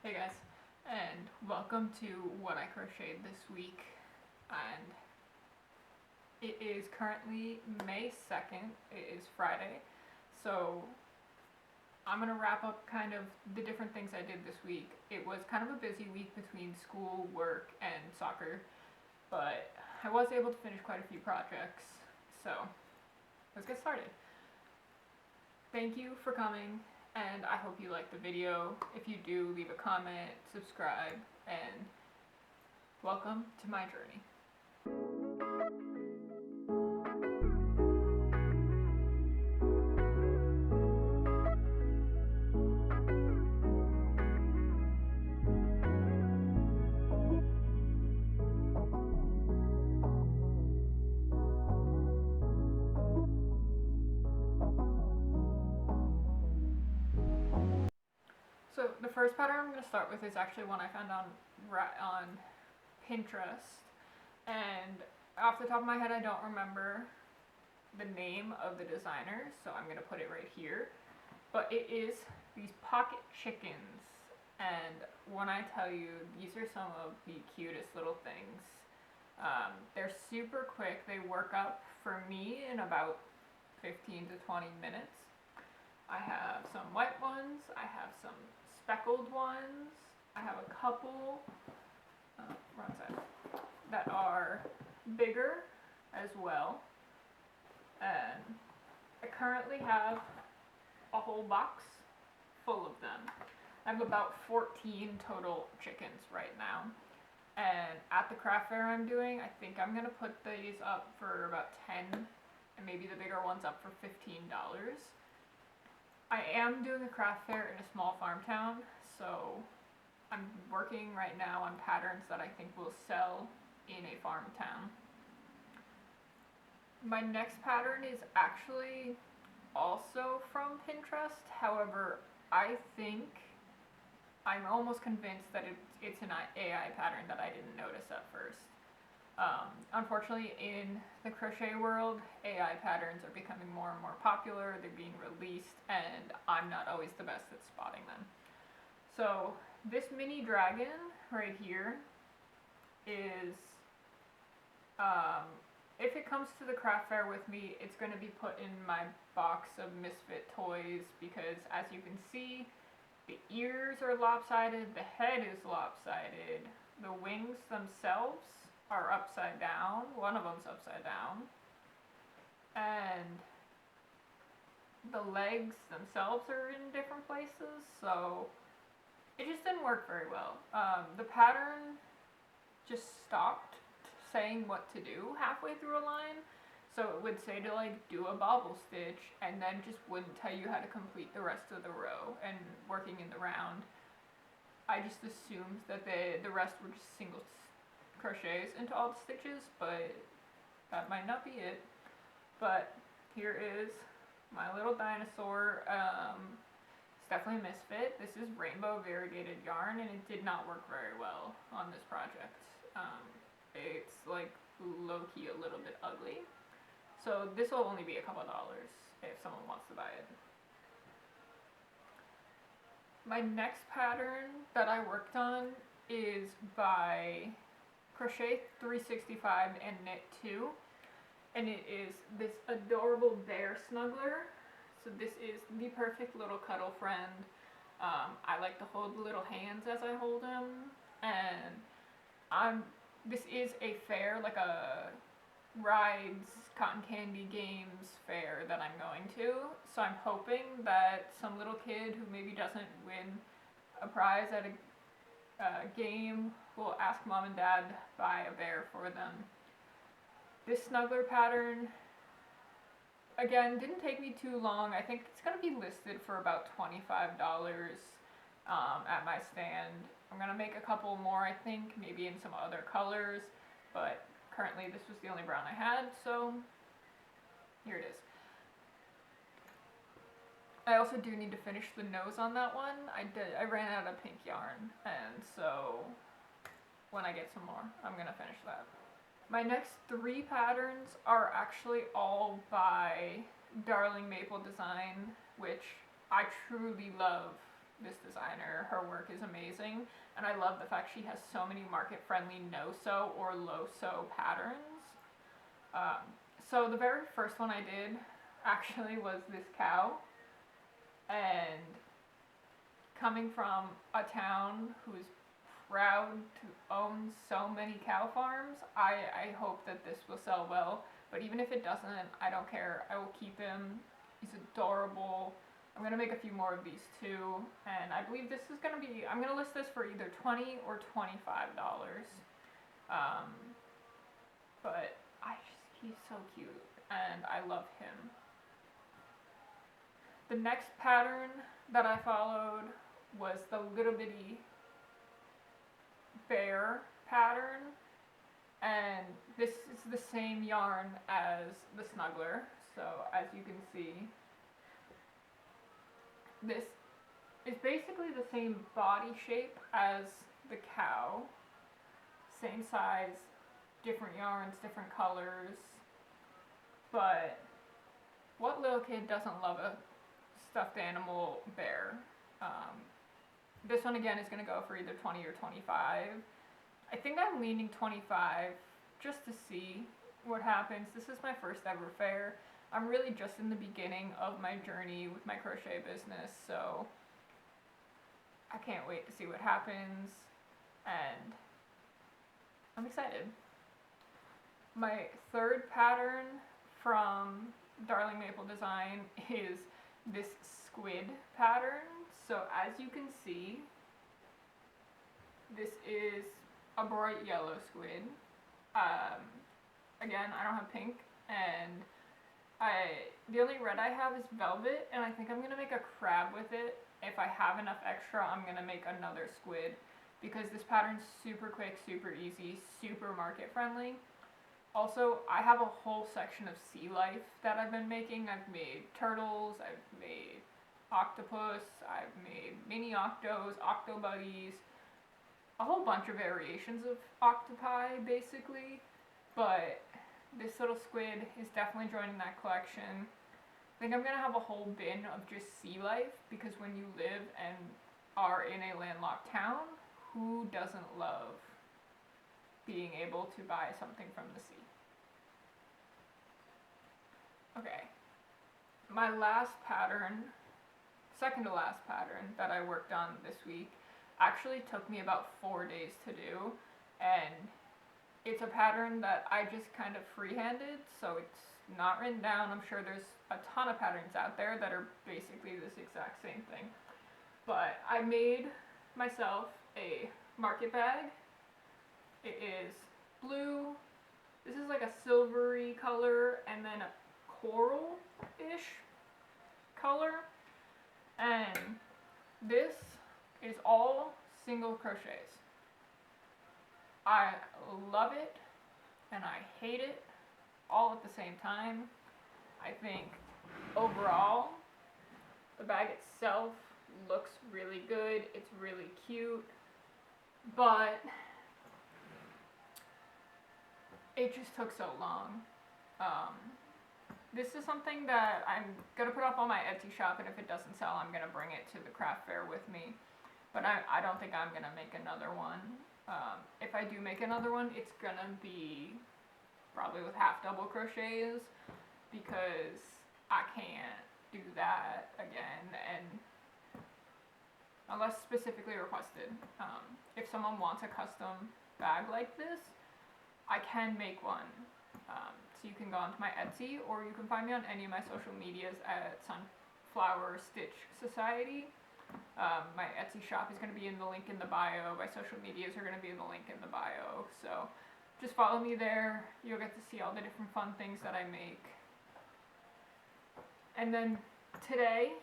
Hey guys, and welcome to what I crocheted this week. And it is currently May 2nd, it is Friday, so I'm gonna wrap up kind of the different things I did this week. It was kind of a busy week between school, work, and soccer, but I was able to finish quite a few projects, so let's get started. Thank you for coming, and I hope you liked the video. If you do, leave a comment, subscribe, and welcome to my journey. So the first pattern I'm going to start with is actually one I found on Pinterest, and off the top of my head I don't remember the name of the designer, so I'm going to put it right here. But it is these pocket chickens, and when I tell you, these are some of the cutest little things. They're super quick. They work up for me in about 15 to 20 minutes. I have some white ones, I have some speckled ones, I have a couple wrong side, that are bigger as well, and I currently have a whole box full of them. I have about 14 total chickens right now, and at the craft fair I'm doing, I think I'm going to put these up for about 10, and maybe the bigger ones up for $15. I am doing a craft fair in a small farm town, so I'm working right now on patterns that I think will sell in a farm town. My next pattern is actually also from Pinterest, however, I'm almost convinced that it's an AI pattern that I didn't notice at first. Unfortunately, in the crochet world, AI patterns are becoming more and more popular, they're being released, and I'm not always the best at spotting them. So this mini dragon right here is, if it comes to the craft fair with me, it's going to be put in my box of misfit toys, because as you can see, the ears are lopsided, the head is lopsided, the wings themselves are upside down, one of them's upside down, and the legs themselves are in different places, so it just didn't work very well. The pattern just stopped saying what to do halfway through a line, so it would say to like do a bobble stitch and then just wouldn't tell you how to complete the rest of the row. And working in the round, I just assumed that the rest were just single crochets into all the stitches, but that might not be it. But here is my little dinosaur. It's definitely a misfit. This is rainbow variegated yarn, and it did not work very well on this project. It's like low-key a little bit ugly, so this will only be a couple dollars if someone wants to buy it. My next pattern that I worked on is by Crochet 365 and Knit 2, and it is this adorable bear snuggler. So this is the perfect little cuddle friend. I like to hold the little hands as I hold him, and this is a fair, like a rides, cotton candy games fair that I'm going to, so I'm hoping that some little kid who maybe doesn't win a prize at a game will ask mom and dad to buy a bear for them. This snuggler pattern, again, didn't take me too long. I think it's going to be listed for about $25 at my stand. I'm going to make a couple more, I think, maybe in some other colors, but currently this was the only brown I had, so here it is. I also do need to finish the nose on that one. I ran out of pink yarn, and so when I get some more, I'm going to finish that. My next 3 patterns are actually all by Darling Maple Design, which I truly love this designer. Her work is amazing, and I love the fact she has so many market-friendly no-sew or low-sew patterns. So the very first one I did actually was this cow, and coming from a town who's proud to own so many cow farms, I hope that this will sell well. But even if it doesn't, I don't care. I will keep him. He's adorable. I'm going to make a few more of these too. And I believe this is going to be, I'm going to list this for either $20 or $25. But he's so cute and I love him. The next pattern that I followed was the little bitty bear pattern, and this is the same yarn as the snuggler. So as you can see, this is basically the same body shape as the cow, same size, different yarns, different colors. But what little kid doesn't love a stuffed animal bear? This one again is going to go for either 20 or 25. I think I'm leaning 25 just to see what happens. This is my first ever fair. I'm really just in the beginning of my journey with my crochet business, so I can't wait to see what happens, and I'm excited. My third pattern from Darling Maple Design is this squid pattern. So as you can see, this is a bright yellow squid. Again, I don't have pink, and the only red I have is velvet, and I think I'm gonna make a crab with it. If I have enough extra, I'm gonna make another squid, because this pattern's super quick, super easy, super market friendly. Also, I have a whole section of sea life that I've been making. I've made turtles, I've made octopus, I've made mini octos, octo buddies, a whole bunch of variations of octopi basically, but this little squid is definitely joining that collection. I think I'm gonna have a whole bin of just sea life, because when you live and are in a landlocked town, who doesn't love being able to buy something from the sea? Okay, my last pattern, second to last pattern that I worked on this week actually took me about 4 days to do, and it's a pattern that I just kind of freehanded, so it's not written down. I'm sure there's a ton of patterns out there that are basically this exact same thing, but I made myself a market bag. It is blue, this is like a silvery color, and then a coral-ish color. And this is all single crochets. I love it and I hate it all at the same time. I think overall the bag itself looks really good, it's really cute, but it just took so long. This is something that I'm going to put up on my Etsy shop, and if it doesn't sell, I'm going to bring it to the craft fair with me. But I don't think I'm going to make another one. If I do make another one, it's going to be probably with half double crochets, because I can't do that again, and unless specifically requested. If someone wants a custom bag like this, I can make one. So you can go onto my Etsy, or you can find me on any of my social medias at Sunflower Stitch Society. My Etsy shop is going to be in the link in the bio. My social medias are going to be in the link in the bio. So just follow me there. You'll get to see all the different fun things that I make. And then today,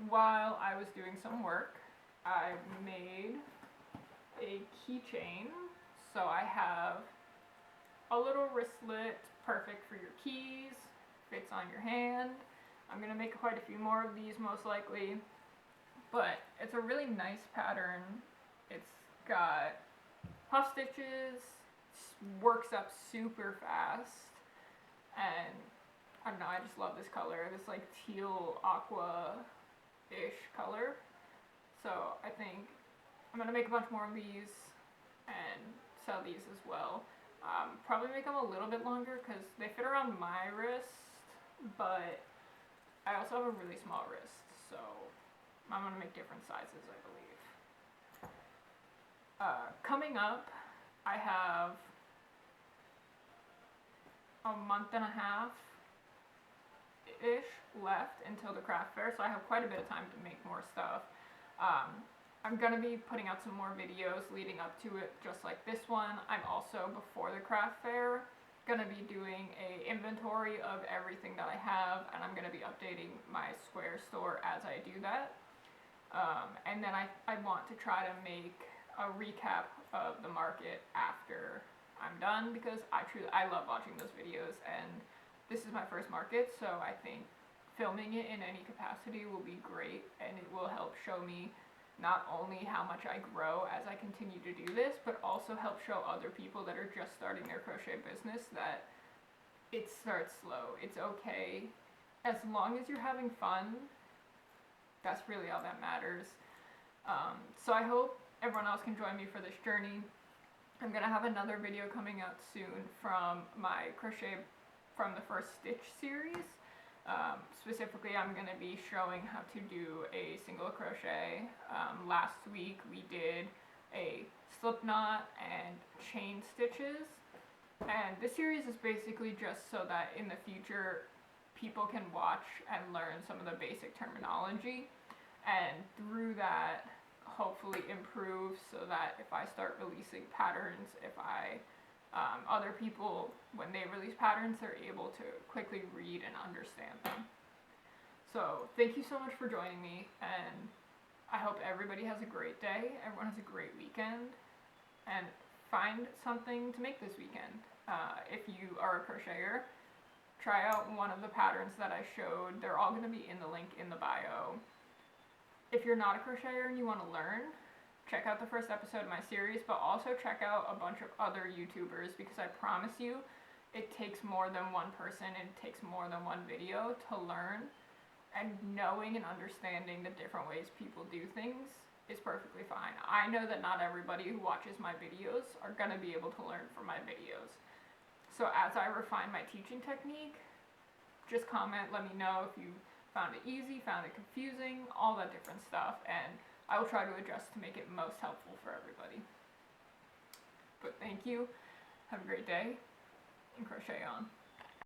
while I was doing some work, I made a keychain. So I have a little wristlet, perfect for your keys, fits on your hand. I'm going to make quite a few more of these most likely, but it's a really nice pattern. It's got puff stitches, works up super fast, and I don't know, I just love this color, this like teal aqua-ish color. So I think I'm going to make a bunch more of these and sell these as well. Probably make them a little bit longer because they fit around my wrist, but I also have a really small wrist, so I'm going to make different sizes, I believe. Coming up, I have a month and a half-ish left until the craft fair, so I have quite a bit of time to make more stuff. I'm going to be putting out some more videos leading up to it, just like this one. I'm also, before the craft fair, going to be doing a inventory of everything that I have, and I'm going to be updating my Square store as I do that. And then I want to try to make a recap of the market after I'm done, because I love watching those videos, and this is my first market, so I think filming it in any capacity will be great, and it will help show me not only how much I grow as I continue to do this, but also help show other people that are just starting their crochet business that it starts slow. It's okay. As long as you're having fun, that's really all that matters. So I hope everyone else can join me for this journey. I'm going to have another video coming out soon from my crochet from the first stitch series. Specifically, I'm going to be showing how to do a single crochet. Last week we did a slip knot and chain stitches, and this series is basically just so that in the future people can watch and learn some of the basic terminology, and through that hopefully improve, so that if I start releasing patterns, other people, when they release patterns, they're able to quickly read and understand them. So thank you so much for joining me, and I hope everybody has a great day, everyone has a great weekend, and find something to make this weekend. If you are a crocheter, try out one of the patterns that I showed. They're all going to be in the link in the bio. If you're not a crocheter and you want to learn, check out the first episode of my series, but also check out a bunch of other YouTubers, because I promise you, it takes more than one person and it takes more than one video to learn, and knowing and understanding the different ways people do things is perfectly fine. I know that not everybody who watches my videos are going to be able to learn from my videos. So as I refine my teaching technique, just comment, let me know if you found it easy, found it confusing, all that different stuff, and I will try to adjust to make it most helpful for everybody. But thank you, have a great day, and crochet on.